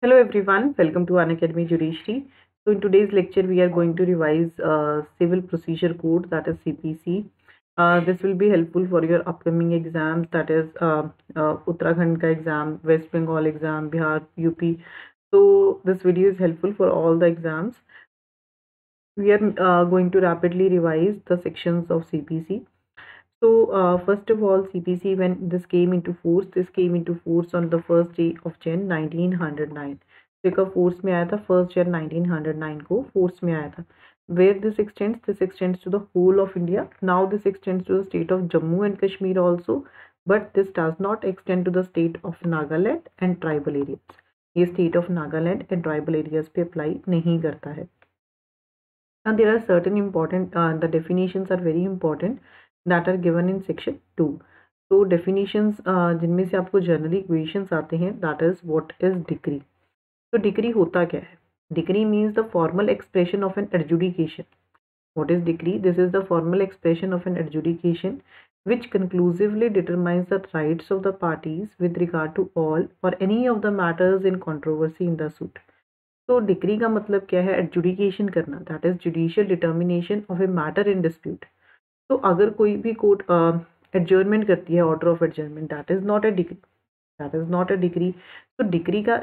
Hello everyone, welcome to Unacademy Judiciary. So in today's lecture, we are going to revise Civil Procedure Code, that is CPC. This will be helpful for your upcoming exams, that is Uttarakhand ka exam, West Bengal exam, Bihar, UP. So this video is helpful for all the exams. We are going to rapidly revise the sections of CPC. So first of all, CPC, when this came into force on the first day of Jan 1909. तो कब force में आया था? 1 Jan 1909 को force में आया था. Where this extends to the whole of India. Now this extends to the state of Jammu and Kashmir also, but this does not extend to the state of Nagaland and tribal areas. ये state of Nagaland and tribal areas पे apply नहीं करता है. Now there are certain important, the definitions are very important that are given in section 2. तो definitions जिनमें से आपको generally equations आते हैं, that is what is decree. तो decree होता क्या है? Decree means the formal expression of an adjudication. What is decree? This is the formal expression of an adjudication which conclusively determines the rights of the parties with regard to all or any of the matters in controversy in the suit. तो decree का मतलब क्या है? Adjudication करना, that is judicial determination of a matter in dispute. तो अगर कोई भी कोर्ट एडजर्नमेंट करती है, order of adjournment, that is not a decree. तो डिक्री का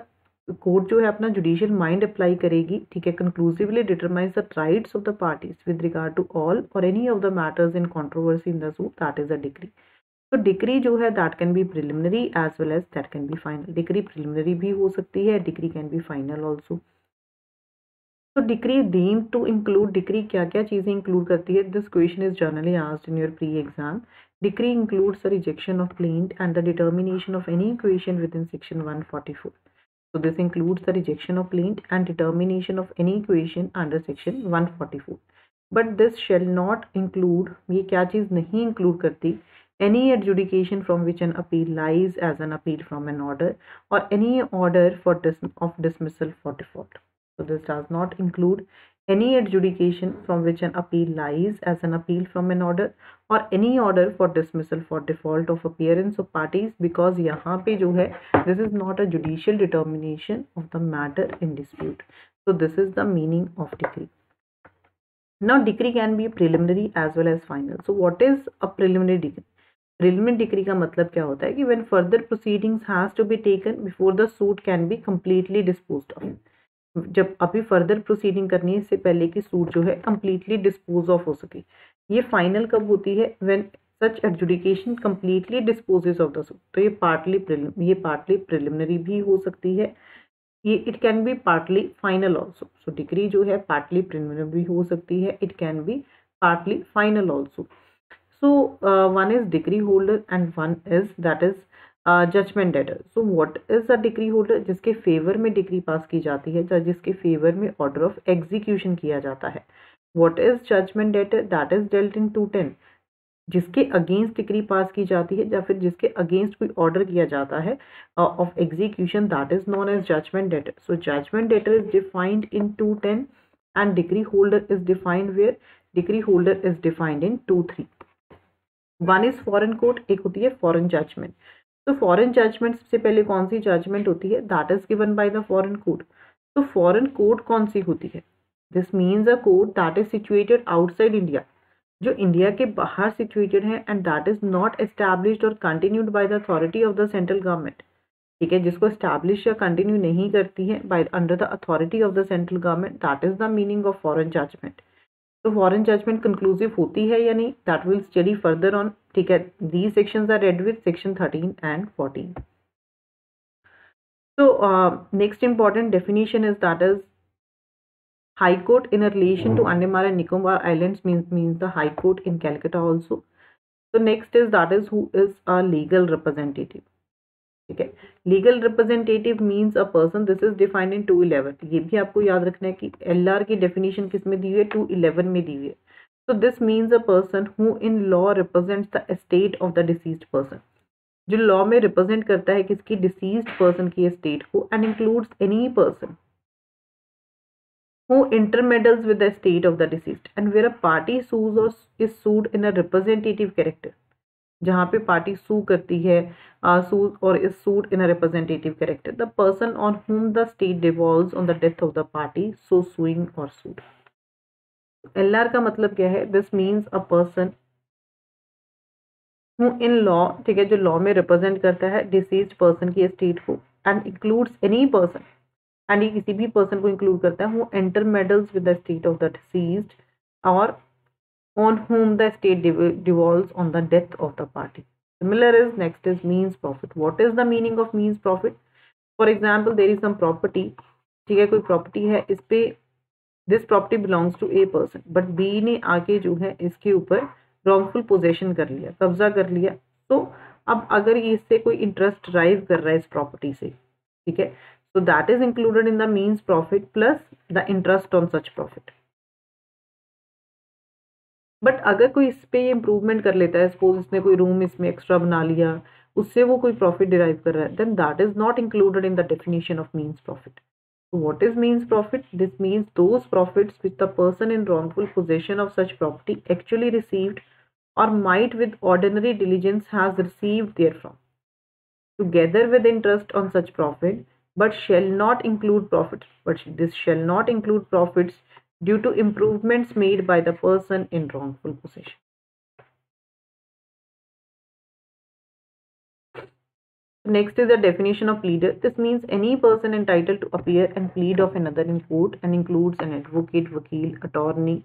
कोर्ट जो है अपना जुडिशियल माइंड अप्लाई करेगी, ठीक है. Conclusively determines the rights of the parties with regard to all or any of the matters in controversy in the suit, that is a decree. तो decree जो है that can be preliminary as well as that can be final. Decree preliminary भी हो सकती है, decree can be final also. तो decree deem to include, decree क्या क्या चीज़ें इंक्लूड करती है? This question is generally asked in your pre exam. Decree includes the rejection of plaint and the determination of any equation within section 144. So this includes the rejection of plaint and determination of any equation under section 144. But this shall not include, ये क्या चीज़ नहीं include करती? Any adjudication from which an appeal lies as an appeal from an order or any order for dismissal for default. So this does not include any adjudication from which an appeal lies as an appeal from an order or any order for dismissal for default of appearance of parties, because यहाँ पे जो है this is not a judicial determination of the matter in dispute. So this is the meaning of decree. Now decree can be preliminary as well as final. So what is a preliminary decree? Preliminary decree का मतलब क्या होता है कि when further proceedings has to be taken before the suit can be completely disposed of. जब अभी further proceeding करनी है इससे पहले कि सूट जो है कंप्लीटली डिस्पोज ऑफ हो सके. ये फाइनल कब होती है? When such adjudication completely disposes of the suit. तो ये पार्टली प्रिलिमिनरी भी हो सकती है, ये it can be partly final also. So decree जो है पार्टली प्रिलिमिनरी भी हो सकती है, it can be partly final also. So one is decree holder and one is that is judgment debtor. So what is a decree holder? जिसके favour में decree pass की जाती है या जिसके फेवर में ऑर्डर ऑफ एग्जीक्यूशन किया जाता है. What is judgment debtor? That is dealt in 210. जिसके अगेंस्ट डिक्री पास की जाती है या फिर जिसके अगेंस्ट कोई ऑर्डर किया जाता है of execution, that is known as judgment debtor. So judgment debtor is defined in 210 and decree holder is defined where? Decree holder is defined in 23. One is foreign court, एक होती है foreign judgment. तो foreign judgment से पहले कौन सी judgment होती है? That is given by the foreign court. तो फॉरेन कोर्ट कौन सी होती है? This means a court that is situated outside India, जो इंडिया के बाहर सिचुएटेड है, and that is not established or continued by the authority of the central government. ठीक है, जिसको एस्टैब्लिश या कंटिन्यू नहीं करती है by under the authority of the central government, that is the meaning of foreign judgment. तो foreign judgment conclusive होती है या नहीं, that will study further on. ठीक है, these sections are read with section 13 and 14. So next important definition is that is High Court in a relation to Andaman and Nicobar Islands means the High Court in Calcutta also. So next is that is who is a legal representative. ठीक है, legal representative means a person. This is defined इन 211. ये भी आपको याद रखना है कि LR की डेफिनेशन किस में दी हुई है? 211 में दी हुई है. So this means a person who in law represents the estate of the deceased person. जो लॉ में रिप्रेजेंट करता है किसकी? डिसीज्ड पर्सन की एस्टेट को, and includes any person who intermeddles with the estate of the deceased and where a party sues or is sued in a representative character. जहाँ पे party सू करती है, sue or is sued in a representative character, the person on whom the state devolves on the death of the party so suing or sued. LR का मतलब क्या है, this means a person who in law, ठीक है, जो law में represent करता है डिसीज्ड पर्सन की एस्टेट को, and includes any person, and ये किसी भी पर्सन को इंक्लूड करता है who intermeddles with the state of the deceased और on whom the estate devolves on the death of the party. Similar is next is means profit. What is the meaning of means profit? For example, there is some property, ठीक है, कोई property है, इस पे this property belongs to A person, but B ने आके जो है इसके ऊपर रॉन्गफुल पोजेशन कर लिया, कब्जा कर लिया। तो अब अगर इससे कोई इंटरेस्ट ड्राइव कर रहा है इस प्रॉपर्टी से, ठीक है, so that is included in the means profit plus the interest on such profit. But अगर कोई इस पे इम्प्रूवमेंट कर लेता है, सपोज इसने कोई रूम इसमें एक्स्ट्रा बना लिया, उससे वो कोई प्रॉफिट डिराइव कर रहा है, then that is not included in the definition of mesne profit. So what is means profit? This means those profits which the person in wrongful possession of such property actually received or might with ordinary diligence has received therefrom, together with interest on such profit, but shall not include profits. But this shall not include profits due to improvements made by the person in wrongful possession. Next is the definition of pleader. This means any person entitled to appear and plead of another in court and includes an advocate, vakil, attorney,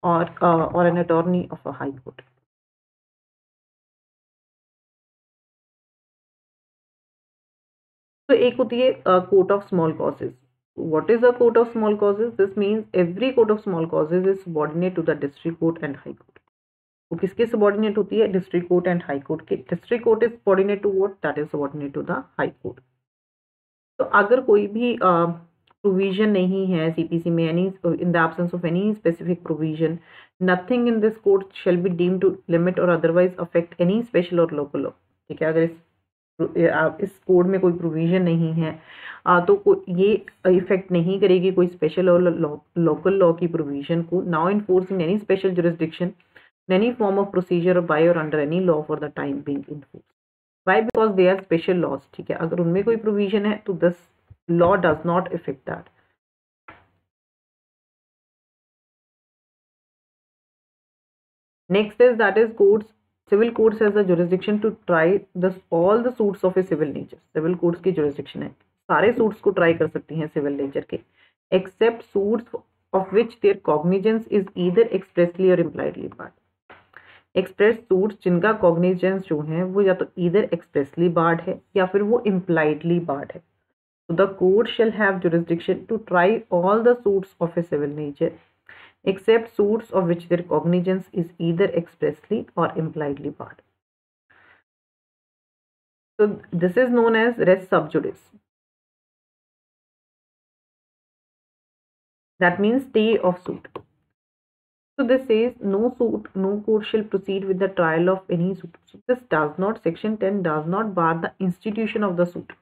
or an attorney of a high court. So एक होती है court of small causes. What is a court of small causes? This means every court of small causes is subordinate to the district court and high court. वो किसके subordinate होती है? District court and high court के. District court is subordinate to what? That is subordinate to the high court. तो अगर कोई भी provision नहीं है सीपीसी में, any in the absence of any specific provision, nothing in this code shall be deemed to limit or otherwise affect any special or local law. ठीक है, अगर इस कोड में कोई प्रोविजन नहीं है तो ये इफेक्ट नहीं करेगी कोई स्पेशल और लोकल लॉ की प्रोविजन को. Now enforce in any special jurisdiction in any form of procedure by or under any law for the time being in force. Why? Because they are special laws. ठीक है, अगर उनमें कोई provision है तो this law does not affect that. Next is that is courts. Civil courts has the jurisdiction to try all the suits of a civil nature. Civil courts की jurisdiction है, सारे suits को try कर सकती हैं civil nature के, except suits of which their cognizance is either expressly or impliedly barred. Express suits जिनका cognizance जो है वो या तो ईदर एक्सप्रेसली बार्ड है या फिर वो इम्प्लाइडली बार्ड है. तो the court shall have jurisdiction to try all the suits of a civil nature except suits of which their cognizance is either expressly or impliedly barred. तो this is known as res sub judice. That means stay of suit. So this says no court shall proceed with the trial of any suit. So this does not, section 10 does not bar the institution of the suit.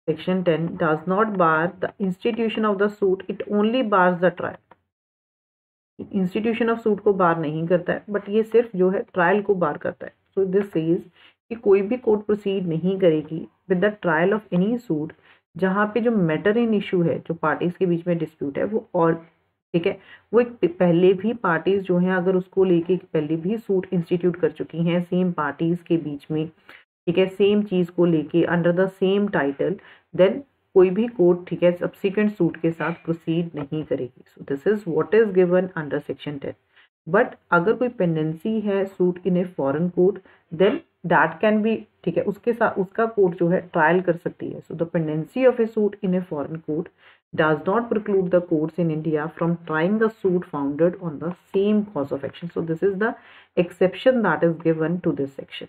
Section 10 does not bar the institution of the suit. It only bars the trial. Institution of suit को बार नहीं करता है, but ये सिर्फ जो है trial को बार करता है. So this says कि कोई भी कोर्ट प्रोसीड नहीं करेगी with the trial of any suit जहाँ पे जो मैटर इन इशू है, जो पार्टीज के बीच में डिस्प्यूट है वो, और ठीक है, वो एक पहले भी पार्टीज जो हैं अगर उसको लेके पहले भी सूट इंस्टीट्यूट कर चुकी हैं सेम पार्टीज के बीच में, ठीक है, सेम चीज को लेके under the same title, then कोई भी कोर्ट, ठीक है, सब्सिक्वेंट सूट के साथ प्रोसीड नहीं करेगी. So this is what is given under section 10. But अगर कोई पेंडेंसी है suit in a foreign court, then that can be, ठीक है, उसके साथ उसका कोर्ट जो है ट्रायल कर सकती है. So the pendency of A suit in a foreign court does not preclude the courts in India from trying the suit founded on the same cause of action. So this is the exception that is given to this section.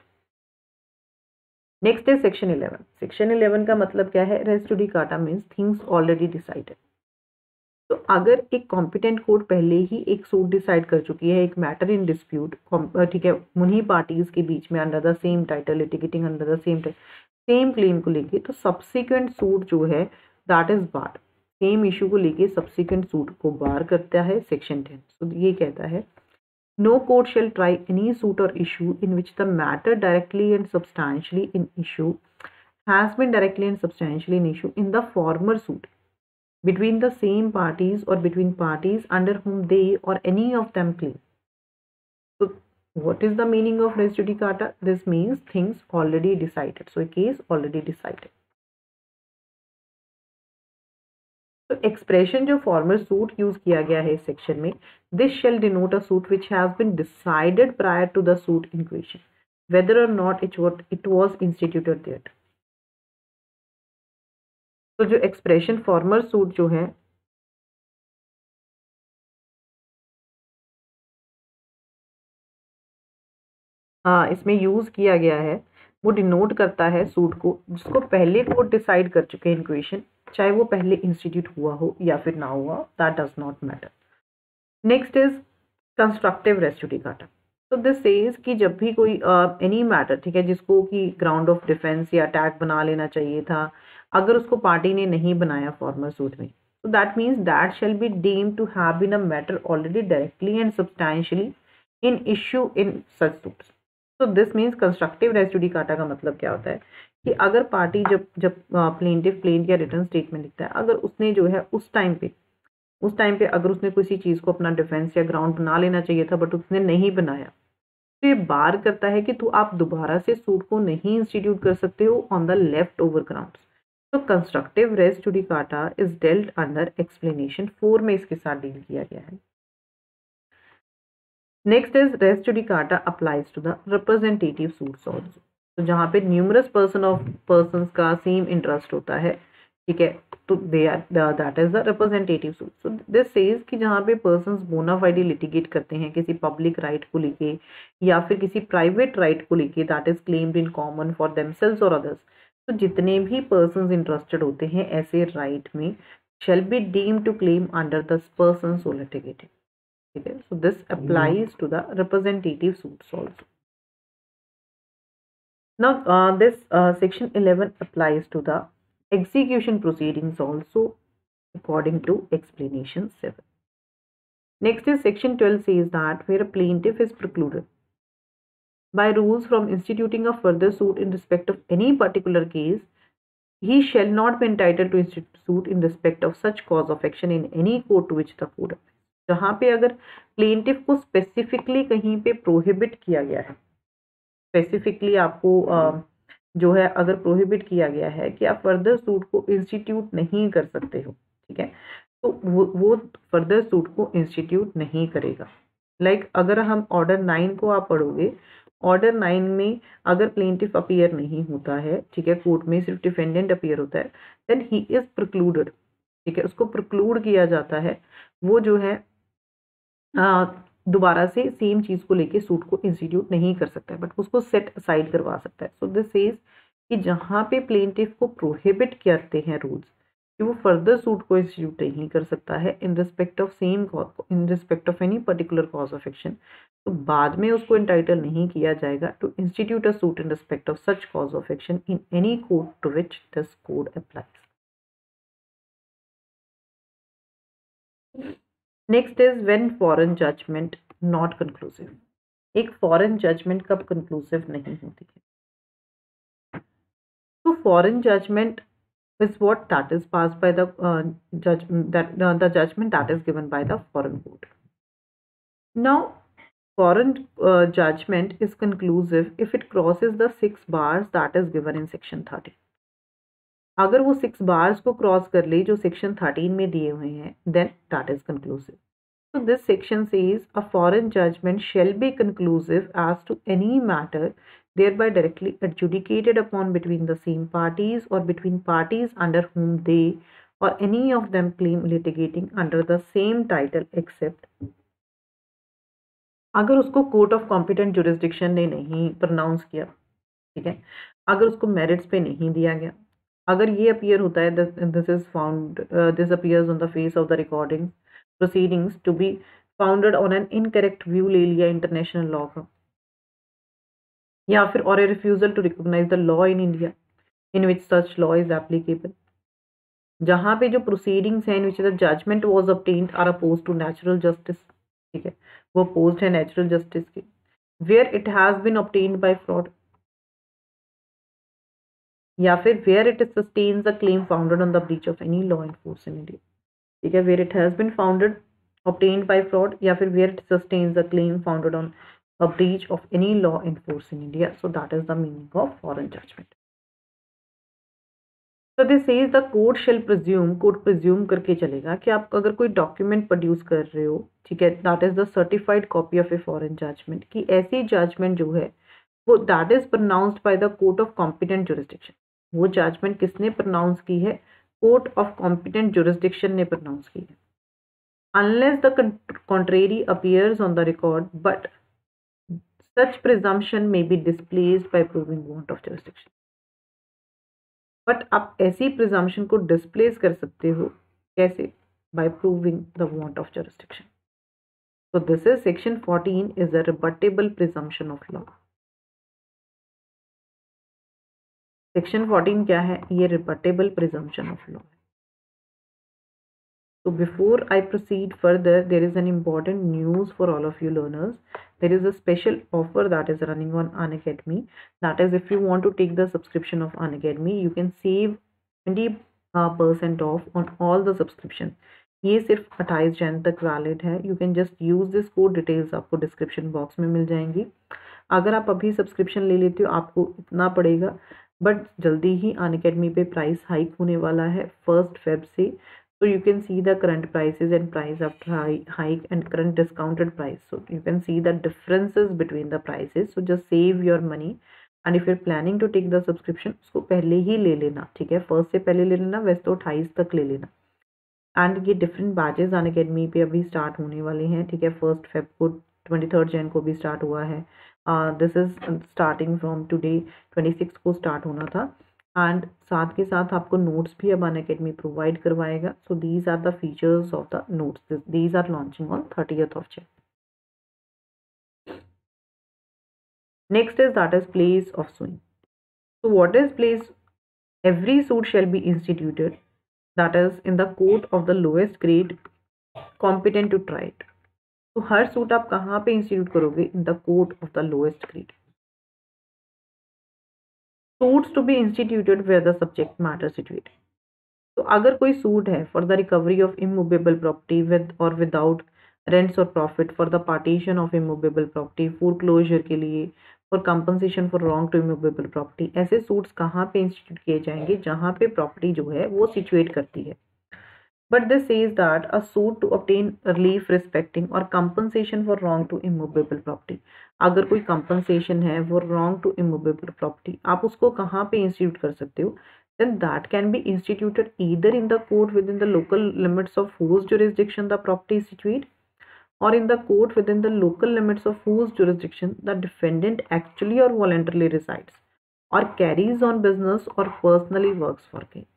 Next is section 11. Section 11 का मतलब क्या है? Res judicata means things already decided. तो अगर एक competent court पहले ही एक suit decide कर चुकी है, एक मैटर इन डिस्प्यूट, ठीक है, उन्हीं पार्टीज के बीच में under the same title, litigating under the same claim को लेके, तो सब्सिक्वेंट सूट जो है that is barred. Same issue को लेके सब्सिक्वेंट सूट को बार करता है सेक्शन 10. तो ये कहता है No court shall try any suit or issue in which the matter directly and substantially in issue has been directly and substantially in issue in the former suit between the same parties or between parties under whom they or any of them claim. So what is the meaning of res judicata? This means things already decided. So a case already decided. तो expression जो formal suit use किया गया है इस section में, this shall denote a suit which has been decided prior to the suit in question whether or not it was instituted there. तो जो expression formal suit जो है इसमें यूज किया गया है वो डिनोट करता है सूट को जिसको पहले कोर्ट डिसाइड कर चुके हैं इन क्वेश्चन, चाहे वो पहले इंस्टीट्यूट हुआ हो या फिर ना हुआ, that does not matter. Next is constructive res judicata. तो दिस सेज कि जब भी कोई एनी मैटर, ठीक है, जिसको कि ग्राउंड ऑफ डिफेंस या अटैक बना लेना चाहिए था, अगर उसको पार्टी ने नहीं बनाया फॉर्मल सूट में, तो that means that shall be deemed to have been a matter already directly and substantially in issue in such suits. तो this means constructive res judicata का मतलब क्या होता है कि अगर पार्टी जब जब प्लेंटिव प्लेंट या रिटर्न स्टेटमेंट लिखता है, अगर उसने जो है उस टाइम पे अगर उसने किसी चीज़ को अपना डिफेंस या ग्राउंड बना लेना चाहिए था बट उसने नहीं बनाया, तो ये बार करता है कि तो आप दोबारा से सूट को नहीं इंस्टीट्यूट कर सकते हो on the left over grounds. तो constructive res judicata is dealt under explanation 4 में इसके साथ डील किया गया है. Next is res judicata applies to the representative suits also. तो जहाँ पे न्यूमरस पर्सन्स का सेम इंटरेस्ट होता है, ठीक है, तो they are that is the representative suit. So this says कि जहाँ पे पर्सन्स बोनाफाइडली लिटिगेट करते हैं किसी पब्लिक राइट को लेके या फिर किसी प्राइवेट राइट को लेके that is claimed in common for themselves और अदर्स. तो जितने भी पर्सन्स इंटरेस्टेड होते हैं ऐसे राइट में shall be deemed to claim under the persons who litigated. ठीक है, so this applies to the representative suits also. Now, this section 11 applies to the execution proceedings also according to explanation 7. Next is section 12 says that where a plaintiff is precluded by rules from instituting a further suit in respect of any particular case, he shall not be entitled to institute suit in respect of such cause of action in any court to which the court applies. जहाँ पे अगर plaintiff को specifically कहीं पे prohibit किया गया है, specifically आपको जो है अगर प्रोहिबिट किया गया है कि आप फर्दर सूट को इंस्टीट्यूट नहीं कर सकते हो, ठीक है, तो वो फर्दर सूट को इंस्टीट्यूट नहीं करेगा. लाइक अगर हम ऑर्डर 9 को आप पढ़ोगे, ऑर्डर 9 में अगर प्लेंटिफ अपीयर नहीं होता है, ठीक है, कोर्ट में सिर्फ डिफेंडेंट अपीयर होता है, देन ही इज प्रिक्लूडेड. ठीक है, उसको प्रिक्लूड किया जाता है, वो जो है दोबारा से सेम चीज़ को लेके सूट को इंस्टीट्यूट नहीं कर सकता है बट उसको सेट असाइड करवा सकता है. सो दिस सेज कि जहाँ पे प्लेंटिफ को प्रोहिबिट करते हैं रूल्स कि वो फर्दर सूट को इंस्टीट्यूट नहीं कर सकता है in respect of same in respect of any particular cause of action, तो बाद में उसको एंटाइटल नहीं किया जाएगा to institute a suit in respect of such cause of action in any court to which this code applies. Next is when foreign judgment not conclusive. एक foreign judgment कब conclusive नहीं होती है? तो foreign judgment is what that is passed by the the judgment that is given by the foreign court. Now, foreign judgment is conclusive if it crosses the 6 bars that is given in section 13. अगर वो 6 bars को cross कर ले जो section 13 में दिए हुए हैं, then that is conclusive. So this section says a foreign judgment shall be conclusive as to any matter thereby directly adjudicated upon between the same parties or between parties under whom they or any of them claim litigating under the same title except अगर उसको court of competent jurisdiction ने नहीं pronounce किया, ठीक है, अगर उसको merits पे नहीं दिया गया, अगर ये अपीयर होता है this is found this appears on the face of the recording proceedings to be founded on an incorrect view ले लिया इंटरनेशनल लॉ का, या फिर or a refusal to recognise the law in India in which such law is applicable, जहाँ पे जो proceedings हैं in which the judgment was obtained are opposed to natural justice, ठीक है, वो पोस्ट है नेचुरल जस्टिस की। Where it has been obtained by fraud, या फिर where it sustains a claim founded on the breach of any law in force in India. ठीक है, where it has been founded obtained by fraud, या फिर where it sustains a claim founded on a breach of any law in force in India. So that is the meaning of foreign judgment. So this says the court shall presume, court presume करके चलेगा कि आप अगर कोई document produce कर रहे हो, ठीक है, that is the certified copy of a foreign judgment, कि ऐसी जजमेंट जो है वो that is pronounced by the court of competent jurisdiction. वो जजमेंट किसने प्रोनाउंस की है? कोर्ट ऑफ कॉम्पिटेंट जुरिस्डिक्शन ने प्रोनाउंस की है। Unless the contrary appears on the record, but such presumption may be displaced by proving want of jurisdiction. But आप ऐसी presumption को displace कर सकते हो कैसे? By proving the want of jurisdiction. So this is section 14 is a rebuttable presumption of law. Section 14 क्या है? ये rebuttable presumption of law. So before I proceed further, there is an important news for all of you learners. There is a special offer that is running on Unacademy. That is, if you want to take the subscription of Unacademy, you can save 20% off on all the subscription. ये सिर्फ 28 जन तक valid है. You can just use this code. Details आपको description box में मिल जाएंगी. अगर आप अभी सब्सक्रिप्शन ले लेते हो आपको इतना पड़ेगा, बट जल्दी ही अनअकैडमी पे प्राइस हाइक होने वाला है 1 Feb से. So you can see the current prices and price after hike and current discounted price. So you can see the differences between the prices. So just save your money, and if you're planning to take the subscription, उसको पहले ही ले लेना. ठीक है, 1 से पहले ले लेना, वैसे तो 28 तक ले लेना. एंड ये डिफरेंट बैचेस अनअकैडमी पे अभी स्टार्ट होने वाले हैं. ठीक है, 1 Feb को, 23 Jan को भी स्टार्ट हुआ है. This is starting from today, 26 को स्टार्ट होना था. एंड साथ के साथ आपको नोट्स भी अब अनअकैडमी प्रोवाइड करवाएगा. So these are the features of the notes. These are launching on 30th of Jan. Next is that is place of suing. So what is place? Every suit shall be instituted, that is in the court of the lowest grade competent to try it. तो हर suit आप कहाँ पे institute करोगे? In the court of the lowest grade. Suits to be instituted where the subject matter situated. तो अगर कोई suit है for the recovery of immovable property with और विदाउट रेंट्स और profit, for the partition of immovable property, foreclosure के लिए, for compensation for wrong to immovable property, ऐसे suits कहाँ पे इंस्टीट्यूट किए जाएंगे? जहाँ पे प्रॉपर्टी जो है वो सिचुएट करती है. But this says that a suit to obtain relief respecting or compensation for wrong to immovable property, अगर कोई compensation है वो wrong to immovable property, आप उसको कहाँ पे institute कर सकते हो? Then that can be instituted either in the court within the local limits of whose jurisdiction the property is situated, or in the court within the local limits of whose jurisdiction the defendant actually or voluntarily resides, or carries on business or personally works for gain.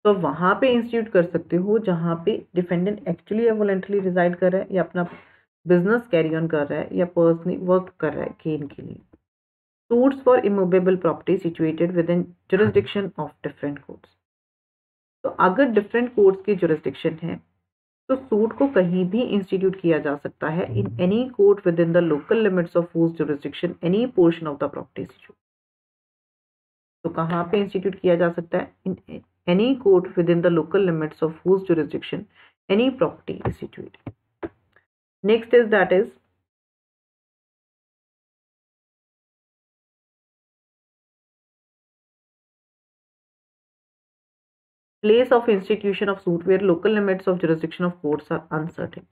तो वहाँ पे institute कर सकते हो जहाँ पे defendant actually या voluntary resided कर रहा है, या अपना बिजनेस कैरी ऑन कर रहा है, या पर्सनली वर्क कर रहा है गेन के लिए. Suits for immovable property situated with in jurisdiction of different courts. तो अगर डिफरेंट कोर्ट्स की जुरिस्डिक्शन है तो सूट को कहीं भी इंस्टीट्यूट किया जा सकता है in any court within the local limits of whose jurisdiction any portion of the property situated. तो कहाँ पे इंस्टीट्यूट किया जा सकता है? इन any court within the local limits of whose jurisdiction any property is situated. Next is that is place of institution of suit where local limits of jurisdiction of courts are uncertain.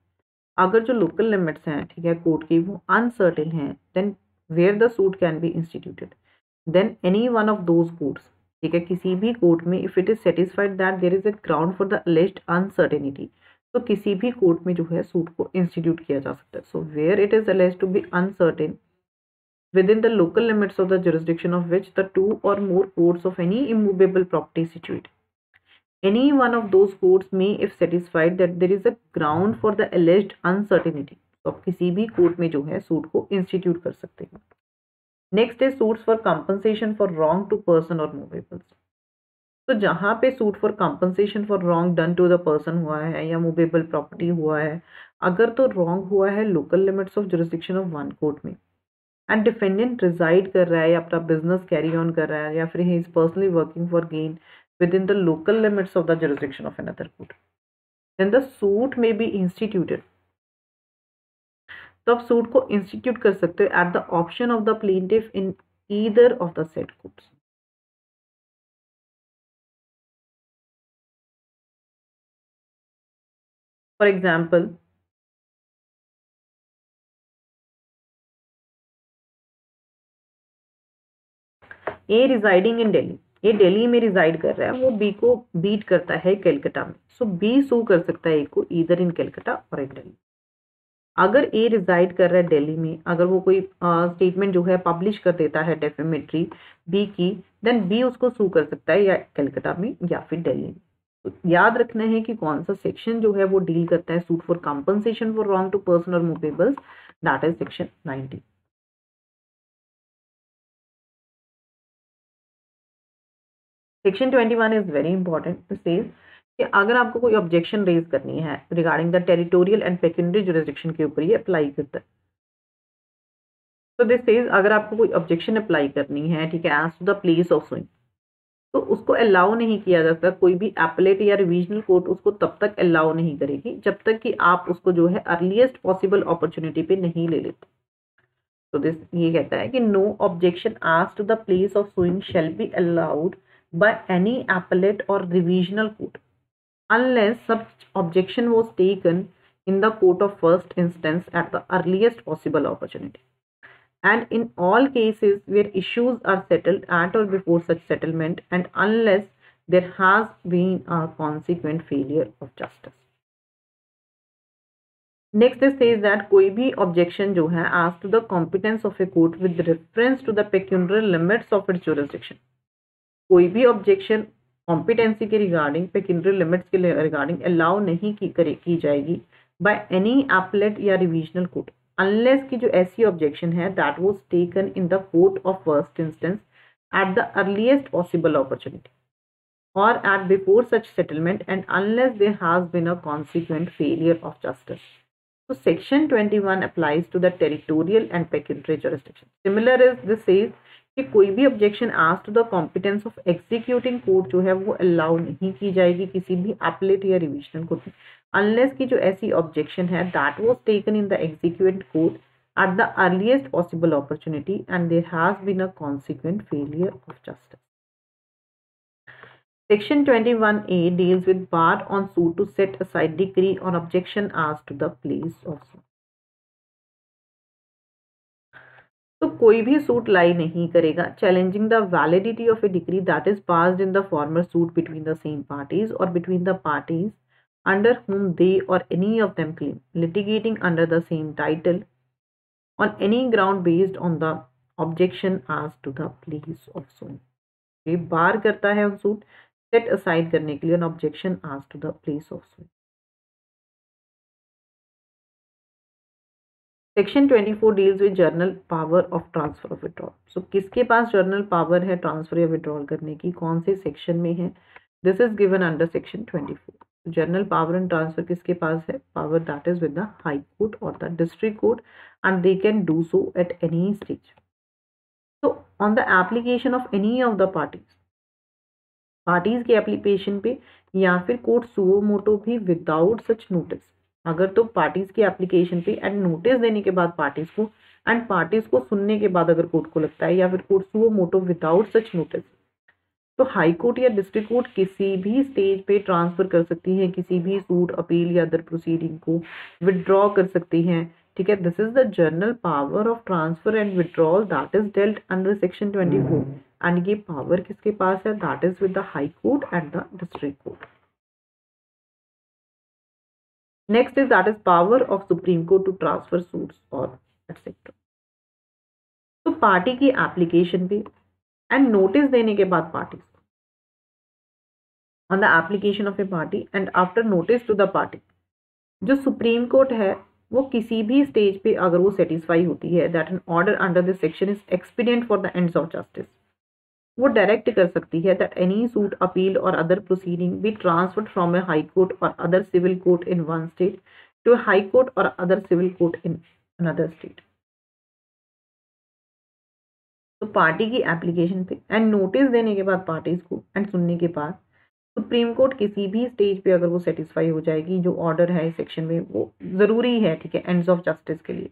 अगर जो local limits हैं, ठीक है, court की, वो uncertain हैं, then where the suit can be instituted, then any one of those courts, ठीक है, किसी भी कोर्ट में, if it is satisfied that there is a ground for the alleged uncertainty, तो किसी भी कोर्ट में जो है सूट को इंस्टीट्यूट किया जा सकता है. So where it is alleged to be uncertain within the local limits of the jurisdiction of which the 2 or more courts of any immovable property situate, any one of those courts may if satisfied that there is a ground for the alleged uncertainty, तो आप किसी भी court में जो है suit को institute कर सकते हैं. Next is suits for compensation for wrong to person or movables. तो जहाँ पे suit for compensation for wrong done to the person हुआ है या मूवेबल प्रॉपर्टी हुआ है, अगर तो रॉन्ग हुआ है local limits of jurisdiction of one court में, एंड डिफेंडेंट रिजाइड कर रहा है या अपना बिजनेस कैरी ऑन कर रहा है, या फिर he is personally working for gain within the local limits of the jurisdiction of another court, then the suit may be instituted. तो आप सूट को इंस्टीट्यूट कर सकते हो at the option of the plaintiff in either of the said courts. For example, a residing in Delhi, ये दिल्ली में resided कर रहा है, वो बी को बीट करता है कलकत्ता में, सो बी सू कर सकता है ए को ईदर इन कलकत्ता और इन दिल्ली। अगर ए रिजाइड कर रहा है दिल्ली में, अगर वो कोई स्टेटमेंट जो है पब्लिश कर देता है डेफेमेटरी बी की, देन बी उसको सू कर सकता है या कलकत्ता में या फिर दिल्ली में। तो याद रखना है कि कौन सा सेक्शन जो है वो डील करता है suit for compensation for wrong to person or movables, that is section 90। Section 21 is very important. It says कि अगर आपको कोई ऑब्जेक्शन रेज करनी है regarding the territorial and pecuniary jurisdiction के ऊपर ये अप्लाई करता है। तो दिस सेज अगर आपको कोई ऑब्जेक्शन अप्लाई करनी है, ठीक है, as to the place of suing, तो उसको अलाउ नहीं किया जाता। कोई भी एपलेट या रिविजनल कोर्ट उसको तब तक अलाउ नहीं करेगी जब तक कि आप उसको जो है अर्लीस्ट पॉसिबल अपॉर्चुनिटी पे नहीं ले लेते। तो दिस ये कहता है कि no objection as to the place of suing shall be allowed by any appellate or revisional court unless such objection was taken in the court of first instance at the earliest possible opportunity, and in all cases where issues are settled at or before such settlement, and unless there has been a consequent failure of justice. Next it says that कोई भी objection जो है as to the competence of a court with reference to the pecuniary limits of its jurisdiction, कोई भी objection competency के regarding pecuniary limits के regarding allow नहीं की जाएगी बाय एनी एपलेट या रिविजनल कोर्ट, अनलेस की जो ऐसी ऑब्जेक्शन है that was taken in the court of first instance at the earliest possible opportunity or at before such settlement, and unless there has been a consequent failure of justice. So section 21 applies to the territorial and pecuniary jurisdiction. Similar is this says कि कोई भी objection as to the competence of executing court जो है वो allow नहीं की जाएगी किसी भी एपलेट या रिविजनल कोर्ट में, अनलेस की जो ऐसी ऑब्जेक्शन है that was taken in the executive court at the earliest possible opportunity and there has been a consequent failure of justice. Section 21A deals with bar on suit to set aside decree on objection as to the place of suit. तो कोई भी suit lie नहीं करेगा challenging the validity of a decree that is passed in the former suit between the same parties or between the parties under whom they or any of them claim litigating under the same title on any ground based on the objection as to the place of suit. ये बार करता है उन suit set aside करने के लिए an objection as to the place of suit. Section 24 deals with general power of transfer of withdrawal. So किसके पास general power है ट्रांसफर या विड्रॉल करने की, कौन से सेक्शन में है, this is given under section 24। General power and transfer किसके पास है, power that is with the high court or the district court and they can do so at any stage. तो on the application of any of the parties के application पे या फिर court suo motu भी without सच notice, अगर तो parties की application पे एंड नोटिस देने के बाद पार्टीज को एंड पार्टीज को सुनने के बाद अगर कोर्ट को लगता है या फिर कोर्ट सुओ मोटो विदाउट सच नोटिस, तो हाई कोर्ट या डिस्ट्रिक्ट कोर्ट किसी भी स्टेज पे ट्रांसफर कर सकती है किसी भी सूट अपील या अदर प्रोसीडिंग को विदड्रॉ कर सकती हैं। ठीक है, this is the journal power of transfer and withdrawal that is dealt under section 24 and ये पावर किसके पास है, that is with the high court and the district court. Next is that is power of Supreme Court to transfer suits or etc. तो party की application पे and notice देने के बाद party on the application of a party and after notice to the party, जो supreme court है वो किसी भी स्टेज पे अगर वो सेटिस्फाई होती है that an order under this section is expedient for the ends of justice, वो डायरेक्ट कर सकती है that any suit appeal or other proceeding be transferred from a high court or other civil court in one state to a high court or other civil court in another state. तो party की application पे and notice देने के बाद parties को and सुनने के बाद सुप्रीम कोर्ट किसी भी स्टेज पे अगर वो सेटिस्फाई हो जाएगी जो ऑर्डर है इस सेक्शन में वो जरूरी है, ठीक है, एंड्स ऑफ जस्टिस के लिए,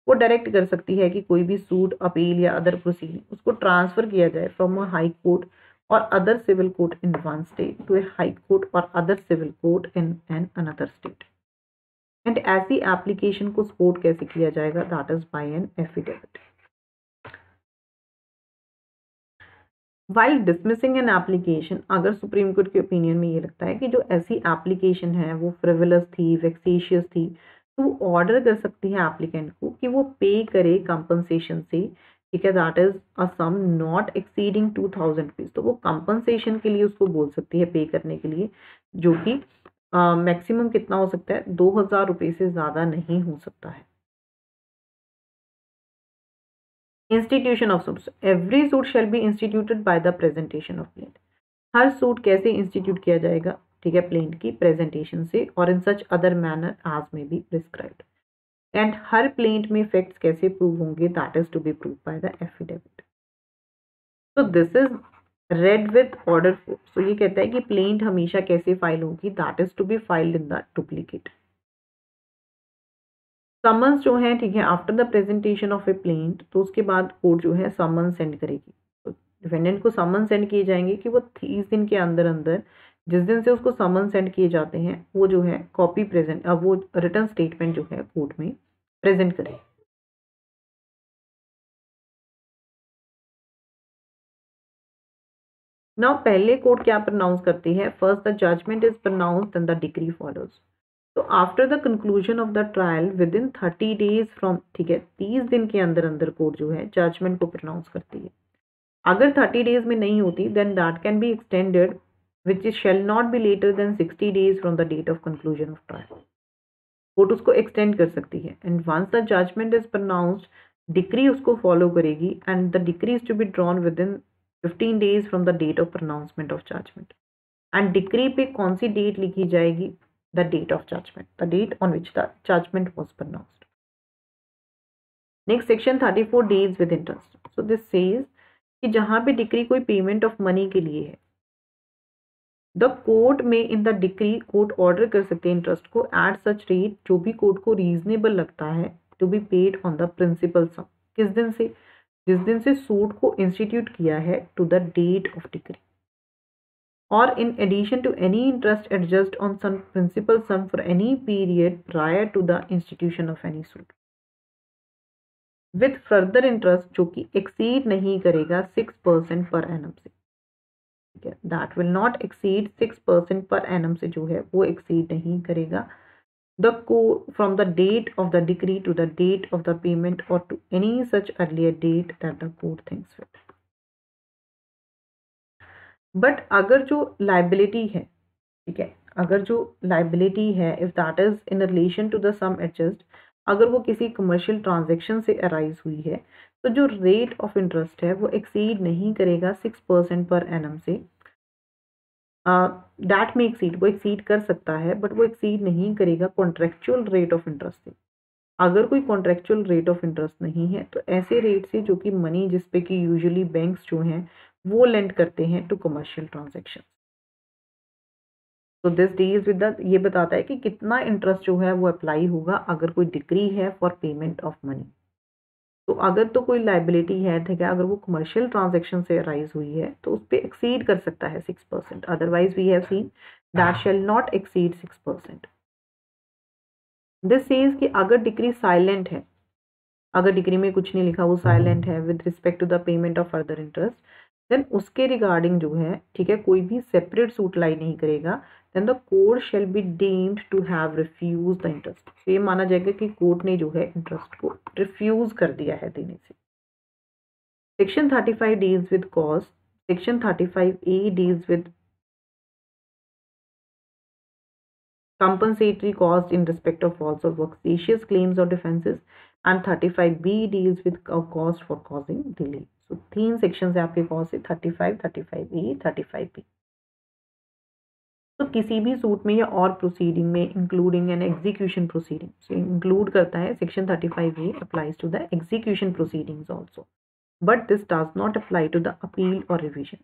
वो डायरेक्ट कर सकती है कि कोई भी सूट अपील या अदर प्रोसीडिंग उसको ट्रांसफर किया जाए from a high court or other civil court in one state to a high court or other civil court in an another state. And ऐसी एप्लीकेशन को सपोर्ट कैसे किया जाएगा, that is by an affidavit. While dismissing an application, अगर supreme court के opinion में ये लगता है कि जो ऐसी एप्लीकेशन है वो फ्रिवलस थी, वेक्सेशियस थी, तो वो ऑर्डर कर सकती है एप्लीकेंट को कि वो पे करे कंपनसेशन से, ठीक है, that is a sum not exceeding 2000 rupees. तो वो कंपनसेशन के लिए उसको बोल सकती है पे करने के लिए, जो कि मैक्सिमम कितना हो सकता है, 2000 रुपये से ज़्यादा नहीं हो सकता है। Institution of suits, every suit shall be instituted by the presentation of plaint. हर सूट कैसे इंस्टीट्यूट किया जाएगा, ठीक है, प्लेंट की प्रेजेंटेशन से or in such other manner as may be prescribed. And हर प्लेंट में फैक्ट्स कैसे प्रूव होंगे, that is to be prove by the affidavit. तो this is read with order force. तो ये कहता है कि प्लेंट हमेशा कैसे फाइल होगी, that is to be filed in the duplicate. Summons जो है, ठीक है, after the presentation of a plaint, तो उसके बाद कोर्ट जो है समन सेंड करेगी। तो डिफेंडेंट को समन सेंड किए जाएंगे कि वो 30 दिन के अंदर अंदर, जिस दिन से उसको समन सेंड किए जाते हैं, वो जो है कॉपी प्रेजेंट, अब वो रिटर्न स्टेटमेंट जो है कोर्ट में प्रेजेंट करे। नाउ पहले कोर्ट क्या प्रोनाउंस करती है, first the judgment is pronounced and the decree follows. तो after the conclusion of the trial within 30 days from, ठीक है, 30 दिन के अंदर अंदर कोर्ट जो है जजमेंट को प्रोनाउंस करती है। अगर 30 डेज में नहीं होती then that can be extended which shall not be later than 60 days from the date of conclusion of trial. Court उसको एक्सटेंड कर सकती है and once the judgment is pronounced decree उसको फॉलो करेगी and the decree is to be drawn within 15 days from the date of pronouncement of judgment. And decree पे कौन सी date लिखी जाएगी, the date of judgement, the date on which the judgment was pronounced. Next section 34 days with interest. So this says कि जहां पे decree कोई payment of money के लिए है, द कोर्ट में in the decree court order कर सकते हैं इंटरेस्ट को एट सच रेट जो भी कोर्ट को रीजनेबल लगता है to be paid on the principal sum. किस दिन से, जिस दिन से सूट को इंस्टीट्यूट किया है to the date of decree, और in addition to any interest adjust on some principal sum for any period prior to the institution of any suit with further interest जो कि exceed नहीं करेगा 6% per annum से, ठीक है, that will not exceed 6% per annum से जो है वो exceed नहीं करेगा the court from the date of the decree to the date of the payment or to any such earlier date that the court thinks fit। But अगर जो liability है, ठीक है, अगर जो लाइबिलिटी है if that is in relation to the sum adjust, अगर वो किसी कमर्शियल ट्रांजेक्शन से अराइज हुई है, तो जो रेट ऑफ इंटरेस्ट है वो एक्सीड नहीं करेगा 6% पर एनम से। दैट में एक्सीड, वो एक्सीड कर सकता है बट वो एक्सीड नहीं करेगा कॉन्ट्रेक्चुअल रेट ऑफ इंटरेस्ट से। अगर कोई कॉन्ट्रेक्चुअल रेट ऑफ इंटरेस्ट नहीं है तो ऐसे रेट से जो कि मनी जिसपे कि यूजुअली बैंक्स जो हैं वो लेंड करते हैं टू कमर्शियल ट्रांजेक्शन। तो दिस डील्स विद द, ये बताता है कि कितना इंटरेस्ट जो है वो अप्लाई होगा अगर कोई डिक्री है फॉर पेमेंट ऑफ मनी। तो अगर तो कोई लाइबिलिटी है, ठीक है, अगर वो कमर्शियल ट्रांजेक्शन से अराइज हुई है तो उस पर एक्सीड कर सकता है 6%, otherwise we have seen that shall not exceed 6%। This says कि अगर डिक्री साइलेंट है, अगर डिक्री में कुछ नहीं लिखा, वो साइलेंट है with respect to the payment of further interest, then उसके रिगार्डिंग जो है, ठीक है, कोई भी सेपरेट सूट लाई नहीं करेगा, then the court shall be deemed to have refuse the interest. तो ये माना जाएगा कि कोर्ट ने जो है इंटरेस्ट को रिफ्यूज कर दिया है देने से। Section 35 deals with cost, section 35A deals with compensatory cost in respect of false or vexatious claims or defenses, and 35B deals with a cost for causing delay. So 3 section है आपके कौन से 35, 35A, 35B। तो किसी भी suit में या और प्रोसीडिंग में including an execution proceeding include करता है section 35A applies to the execution proceedings also, but this does not apply to the appeal और रिवीजन।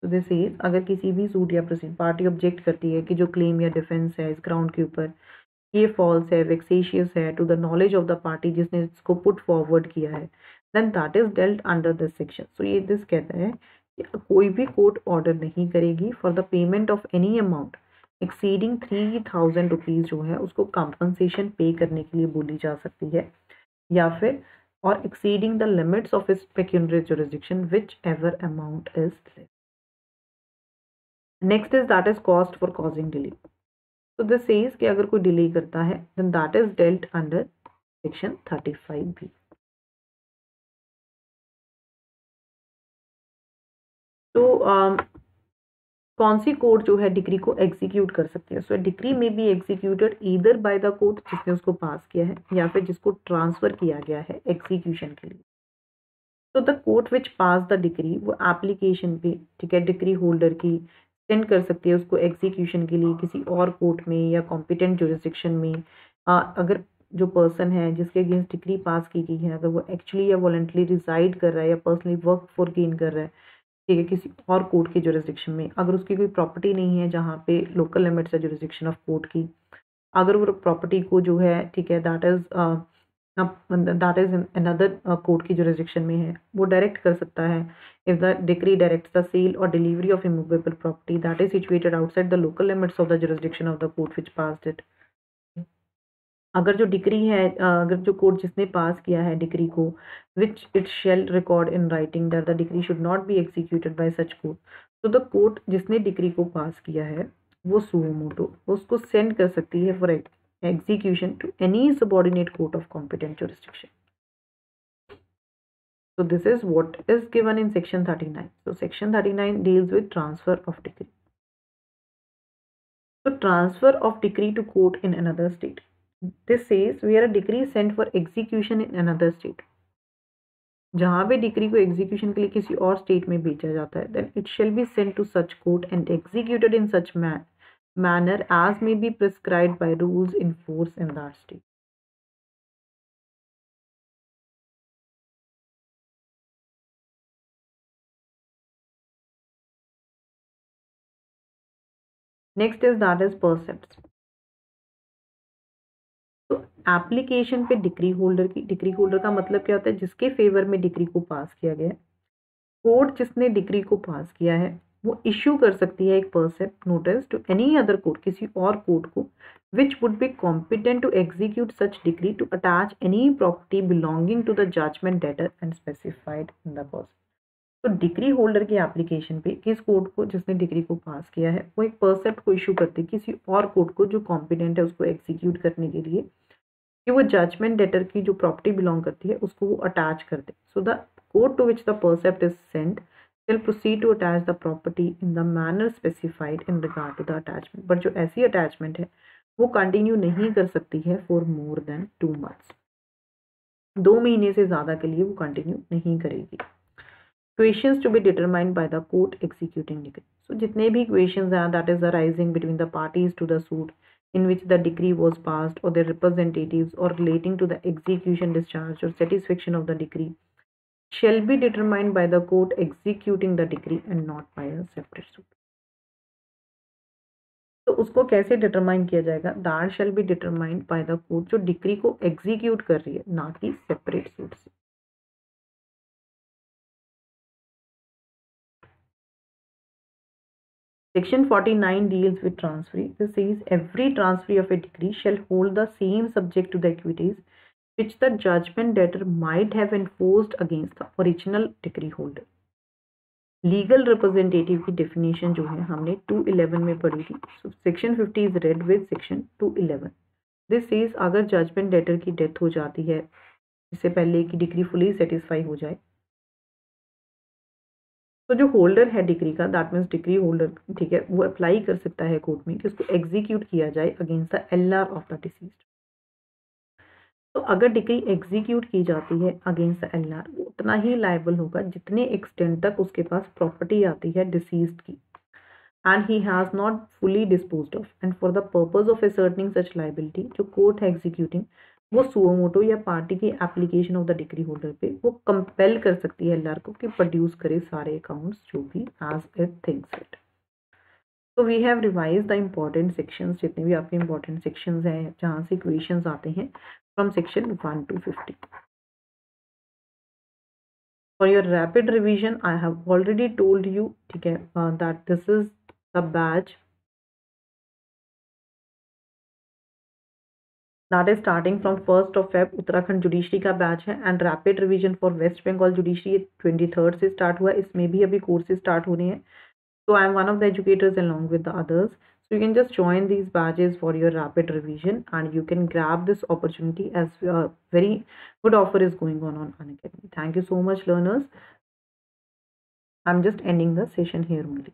तो दिस इज अगर किसी भी सूट या प्रोसीड पार्टी ऑब्जेक्ट करती है कि जो क्लेम या डिफेंस है इस ग्राउंड के ऊपर ये फॉल्स है, वेक्सेशियस है to the knowledge of the party जिसने इसको पुट फॉरवर्ड किया है, then that is dealt under this section. So ये दिस कहता है कि कोई भी कोर्ट ऑर्डर नहीं करेगी for the payment of any amount exceeding 3000 rupees जो है उसको कंपनसेशन पे करने के लिए बोली जा सकती है, या फिर और exceeding the limits of its pecuniary jurisdiction whichever amount is less. Next is that is cost for causing delay. तो दिस सेज कि अगर कोई डिले करता है then that is dealt under section 35B। तो कौन सी कोर्ट जो है डिक्री को एग्जीक्यूट कर सकती है? सो डिक्री में be executed either by the court जिसने उसको पास किया है या फिर जिसको ट्रांसफर किया गया है एग्जीक्यूशन के लिए। तो the court which pass the decree वो एप्लीकेशन पे, ठीक है, डिक्री होल्डर की सेंड कर सकती है उसको एग्जीक्यूशन के लिए किसी और कोर्ट में या कॉम्पिटेंट जुरिसडिक्शन में। अगर जो पर्सन है जिसके अगेंस्ट डिक्री पास की गई है अगर वो एक्चुअली या वॉलंटली रिसाइड कर रहा है या पर्सनली वर्क फॉर गेन कर रहा है, ठीक है, किसी और कोर्ट के जुरिसडिक्शन में, अगर उसकी कोई प्रॉपर्टी नहीं है जहाँ पे लोकल लिमिट्स है जुरिसडिक्शन ऑफ कोर्ट की, अगर वो प्रॉपर्टी को जो है, ठीक है, दैट इज अनदर कोर्ट की जुरिसडिक्शन में है, वो डायरेक्ट कर सकता है। If the decree directs the sale or delivery of immovable property that is situated outside the local limits of the jurisdiction of the court which passed it. अगर जो decree है, अगर जो कोर्ट जिसने पास किया है डिक्री को, which it shall record in writing that the decree should not be executed by such court. तो द कोर्ट जिसने डिक्री को पास किया है वो सुओ मोटो उसको सेंड कर सकती है for execution to any subordinate court of competent jurisdiction. So this is what is given in section 39. So section 39 deals with transfer of decree. So transfer of decree to court in another state. This says where a decree is sent for execution in another state. जहाँ भी decree को execution के लिए किसी और state में भेजा जाता है then it shall be sent to such court and executed in such manner as may be prescribed by rules in force in that state. Next is that is precepts. तो application पे decree holder की, decree holder का मतलब क्या होता है जिसके favour में डिक्री को पास किया गया है, कोर्ट जिसने डिक्री को पास किया है वो इश्यू कर सकती है एक precept notice to any other court, किसी और कोर्ट को, which would be competent to execute such decree to attach any property belonging to the judgment debtor and specified in the person. तो डिक्री होल्डर की application पे किस court को जिसने decree को पास किया है वो एक परसेप्ट को इशू करती है किसी और कोर्ट को जो कॉम्पिटेंट है उसको एग्जीक्यूट करने के लिए कि वो जजमेंट डेटर की जो प्रॉपर्टी बिलोंग करती है उसको वो अटैच कर दे। So the court to which the precept is sent shall proceed to attach the property in the manner specified in regard to the attachment, but जो ऐसी अटैचमेंट है वो कंटिन्यू नहीं कर सकती है फॉर मोर देन 2 months, 2 महीने से ज़्यादा के लिए वो कंटिन्यू नहीं करेगी। Questions to be determined by the court executing decree. So जितने भी क्वेश्चंस हैं that is arising between the parties to the suit in which the decree was passed or their representatives or relating to the execution, discharge or satisfaction of the decree shall be determined by the court executing the decree and not by a separate suit. तो उसको कैसे determine किया जाएगा? That shall be determined by the court जो decree को execute कर रही है, ना कि सेपरेट सूट से। Section 49 deals with transferee. This says every transferee of a decree shall hold the same subject to the equities which the judgment debtor might have enforced against the original decree holder. Legal representative की definition जो है हमने 211 में पढ़ी थी। So section 50 is red with section 211। This says अगर judgement debtor की death हो जाती है इससे पहले कि डिक्री फुली सेटिस्फाई हो जाए तो जो होल्डर है डिक्री का, दैट मीन्स डिक्री होल्डर, ठीक है, वो अप्लाई कर सकता है कोर्ट में कि उसको एग्जीक्यूट किया जाए against the LR of the deceased. तो अगर डिक्री एग्जीक्यूट की जाती है अगेंस्ट एलआर, वो उतना ही लायबल होगा जितने एक्सटेंट तक उसके पास प्रॉपर्टी आती है डिसीज्ड की, and he has not fully disposed of, and for the purpose of asserting such liability, जो कोर्ट है एग्जीक्यूटिंग, वो सुओमोटो या पार्टी की application of the decree holder पे वो कंपेल कर सकती है एलआर को कि प्रोड्यूस करे सारे अकाउंट्स जो भी एज इट थिंक्स इट। तो we have revise the important sections, जितने भी आपके इम्पॉर्टेंट सेक्शंस हैं जहाँ से इक्वेशंस आते हैं from section 1 to 50। For your rapid revision, I have already told you, ठीक है, that this is the batch that is starting from 1st of Feb, Uttarakhand judiciary का बैच है, and rapid revision for West Bengal judiciary 23rd से start हुआ है। इसमें भी अभी कोर्सेज स्टार्ट हो रहे हैं, so I am one of the educators along with the others, so you can just join these batches for your rapid revision, and you can grab this opportunity as a very good offer is going on Unacademy. Thank you so much, learners. I'm just ending the session here only.